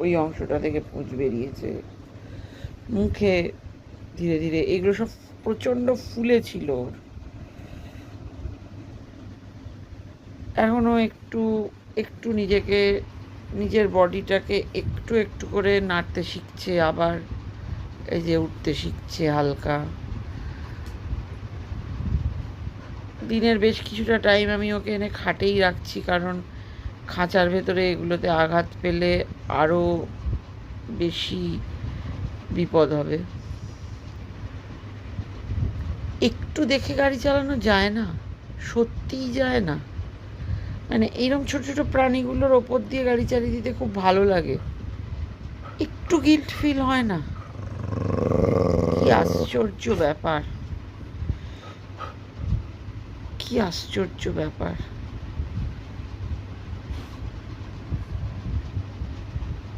ওই অংশটা থেকে পুঁজ বেরিয়েছে, মুখে ধীরে ধীরে এগুলো সব প্রচণ্ড ফুলেছিল ওর। এখনও একটু একটু নিজেকে, নিজের বডিটাকে একটু একটু করে নাড়তে শিখছে, আবার এই যে উঠতে শিখছে হালকা। দিনের বেশ কিছুটা টাইম আমি ওকে এনে খাটেই রাখছি, কারণ খাঁচার ভেতরে এগুলোতে আঘাত পেলে আরও বেশি বিপদ হবে। একটু দেখে গাড়ি চালানো যায় না, সত্যিই যায় না। মানে এইরকম ছোট ছোট প্রাণীগুলোর ওপর দিয়ে গাড়ি চালিয়ে দিতে খুব ভালো লাগে, একটু গিল্ট ফিল হয় না? কি আশ্চর্য ব্যাপার, কি আশ্চর্য ব্যাপার।